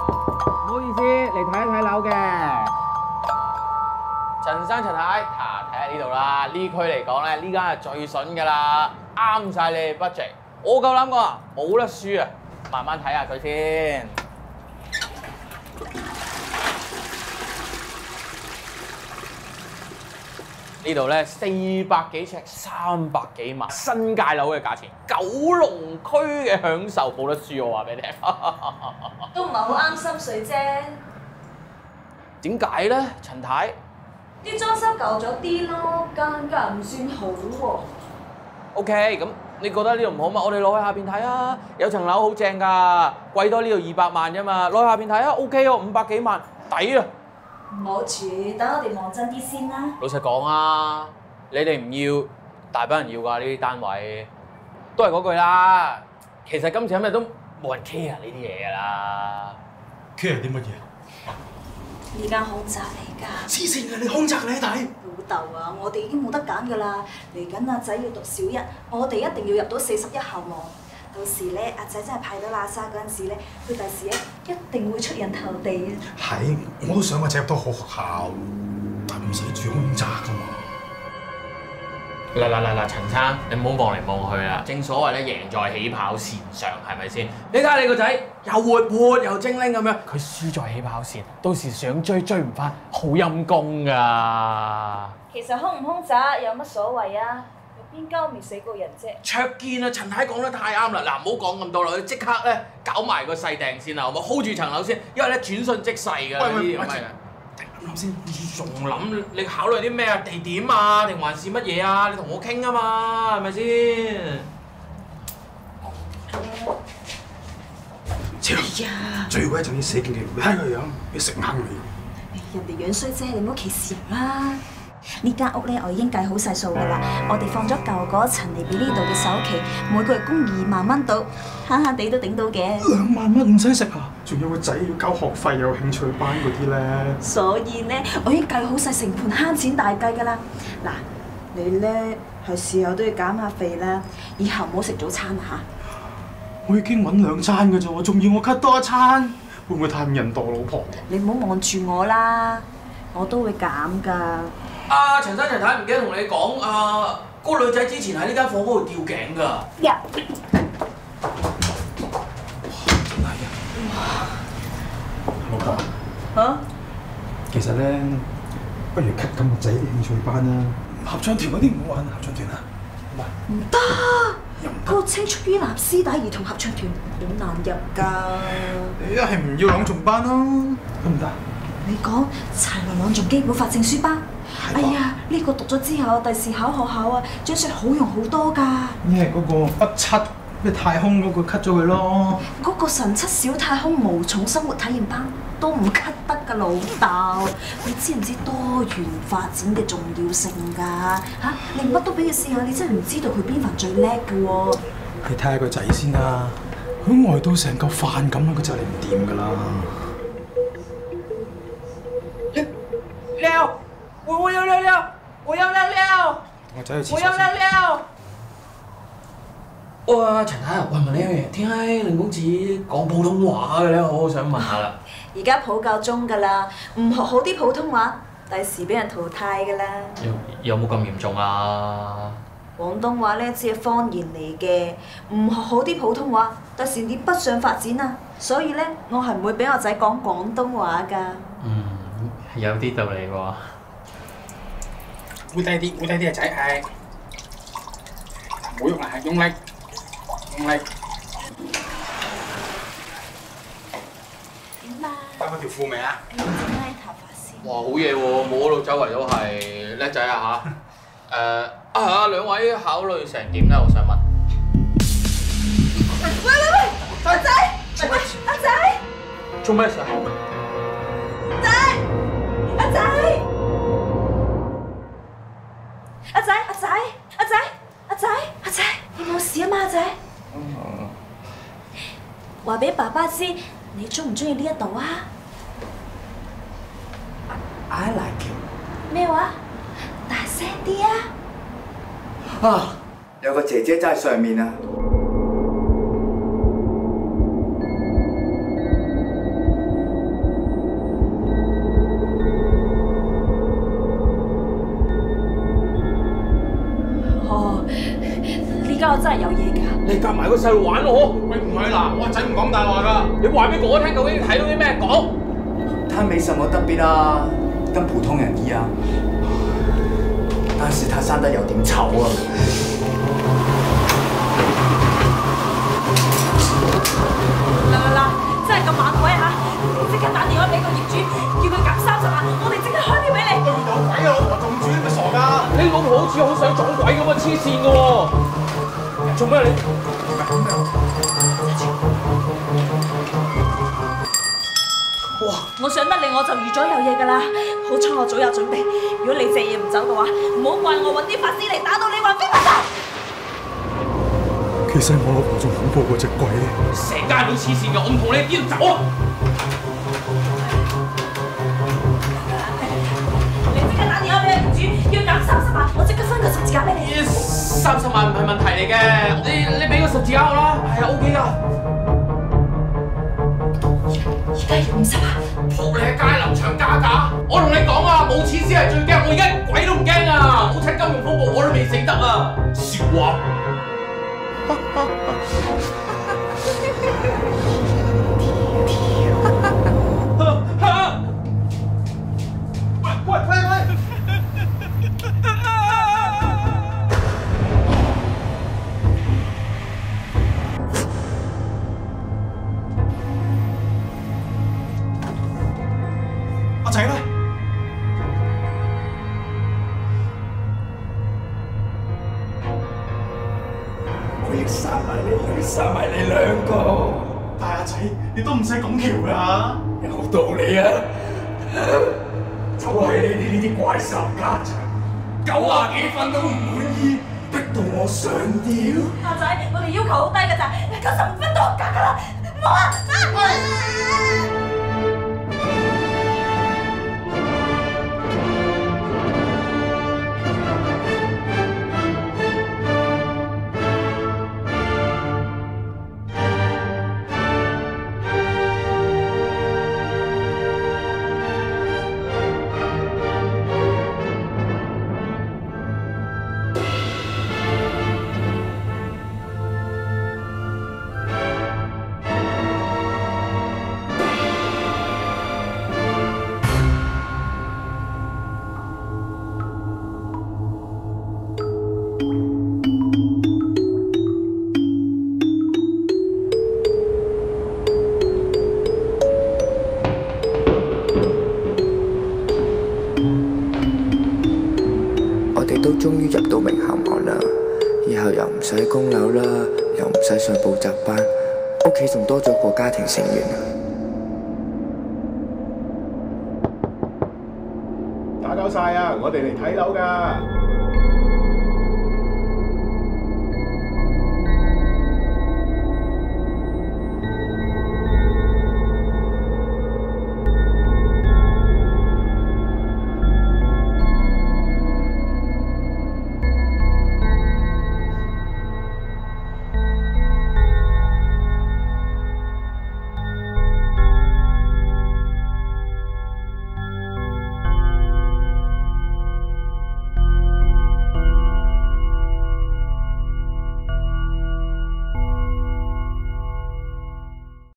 唔好意思，嚟睇一睇樓嘅。陳生陳太，睇下呢度啦。呢區嚟講咧，呢間係最筍㗎啦，啱晒你哋 budget。我夠膽講啊，冇得輸啊！慢慢睇下佢先。呢度咧400幾尺，300幾萬，新界樓嘅價錢，九龍區嘅享受冇得輸，我話俾你聽。都唔係好啱心水啫。點解咧，陳太？啲裝修舊咗啲咯，間唔算好喎。OK，咁你覺得呢度唔好嘛？我哋攞去下邊睇啊！有層樓好正㗎，貴多呢度200萬啫嘛，攞去下邊睇啊 ！OK 喎，500幾萬，抵啊！唔好住，等我哋望真啲先啦。老實講啊，你哋唔要，大班人要㗎呢啲單位，都係嗰句啦。其實今時今日都冇人 care 呢啲嘢㗎啦。care 啲乜嘢？呢間空宅嚟㗎。黐線嘅，你空宅你睇。老豆啊，我哋已經冇得揀㗎啦。嚟緊阿仔要讀小一，我哋一定要入到41校網。到時咧，阿仔真係派到喇沙嗰陣時咧，佢第時咧一定會出人頭地嘅。係，我都想個仔入到好學校，但唔使住空宅㗎嘛。嗱，陳生，你唔好望嚟望去啦。正所謂咧，贏在起跑線上，係咪先？你睇下你個仔又活潑又精靈咁樣，佢輸在起跑線，到時想追唔翻，好陰功㗎。其實空唔空宅有乜所謂啊？邊間未死過人啫？卓見啊，陳太講得太啱啦！嗱，唔好講咁多啦，你即刻咧搞埋個細訂先啦，好冇 ？hold 住層樓先，因為咧轉瞬即逝㗎呢啲咁嘅。諗先，仲諗你考慮啲咩啊？地點啊，定還是乜嘢啊？你同我傾啊嘛，係咪先？超呀！最鬼就要死勁嘅，你睇佢樣，你食硬你。人哋樣衰啫，你唔好歧視人啦。呢間屋咧，我已經計好晒數㗎啦。我哋放咗舊嗰層嚟俾呢度嘅首期，每個月供2萬蚊到，慳慳地都頂到嘅。2萬蚊唔使食啊！仲有個仔要交學費，有興趣班嗰啲咧。所以咧，我已經計好晒成盤慳錢大計㗎啦。嗱，你咧係時候都要減下肥啦，以後唔好食早餐嚇。我已經揾2餐㗎啫喎，仲要我 cut 多一餐，會唔會太唔人道老婆？你唔好望住我啦，我都會減㗎。陳生陳太唔記得同你講嗰個女仔之前喺呢間房嗰度吊頸㗎。呀！真係啊！老婆嚇？其實咧，不如 cut 咁個仔啲興趣班啦。合唱團嗰啲唔好玩合唱團啊！唔得，嗰個青出於藍絲帶兒童合唱團好難入㗎。你一係唔要朗誦班咯，得唔得？你講柴來朗誦基本法證書班？哎呀，呢個讀咗之後，第時考學校啊，張書好用好多㗎。咩嗰個不七咩太空嗰個 cut 咗佢咯？嗰個神七小太空無重生活體驗班都唔 cut 得㗎，老豆。你知唔知多元發展嘅重要性㗎？嚇，你乜都俾佢試下，你真係唔知道佢邊份最叻㗎喎。你睇下個仔先啦，佢呆到成嚿飯咁啦，佢就嚟唔掂㗎啦。撩！我要撩！我要撩！我仔去廁所我要撩！哇，陳太啊，喂，問你一樣嘢，點解令公子講普通話嘅咧？我好想問下啦。而家普教中㗎啦，唔學好啲普通話，第時俾人淘汰㗎啦。有冇咁嚴重啊？廣東話咧只係方言嚟嘅，唔學好啲普通話，第時你北上發展啊。所以咧，我係唔會俾我仔講廣東話㗎。有啲道理喎。會低啲啊仔，係唔好喐啦，係用力。點啊？包嗰條褲未啊？你整拉頭髮先。哇，好嘢喎！摸到周圍都係叻仔啊嚇！兩位考慮成點咧？我想問。喂！阿仔，阿仔，做咩事啊？阿仔，你冇事啊嘛，阿仔？話俾爸爸知，你中唔中意呢一度啊 I like it。咩話？大聲啲啊！啊！有個姐姐真係上面啊！你夾埋個細路玩我？喂，唔係嗱，我阿仔唔講大話㗎。你話俾我聽，究竟睇到啲咩？講。他沒什麼特別啊，跟普通人一樣。但是他生得有點醜啊。嗱，真係咁猛鬼嚇！即刻打電話俾個業主，叫佢減30萬，我哋即刻開票俾你。有鬼啊！老婆仲住，咪傻㗎？你老婆好似好想撞鬼咁啊！黐線㗎喎！做咩你？哇！我上得嚟我就預咗有嘢㗎啦，好彩我早有準備。如果你借嘢唔走嘅話，唔好怪我揾啲法師嚟打到你魂飛魄散。其實我老婆仲恐怖過隻鬼。成家都黐線㗎，我唔同你邊度走啊！你即刻打電話俾業主，要減30萬，我即刻分個十字架俾你。30萬唔係問題嚟嘅，你俾個十字架我啦，係啊 OK 㗎。而家要50萬，仆你喺街臨場加價！我同你講啊，冇錢先係最驚，我而家鬼都唔驚啊！好親金融風暴我都未死得啊！笑話！喂！阿仔咧？我要殺埋你，我要殺埋你兩個。但係阿仔，你都唔使咁橋㗎。有道理啊！就係你哋呢啲怪獸家長，90幾分都唔滿意，逼到我上吊。阿仔，我哋要求好低㗎咋，95分都合格㗎啦，冇啊！都終於入到名校行啦，以後又唔使供樓啦，又唔使上補習班，屋企仲多咗個家庭成員。打攪晒啊！我哋嚟睇樓㗎。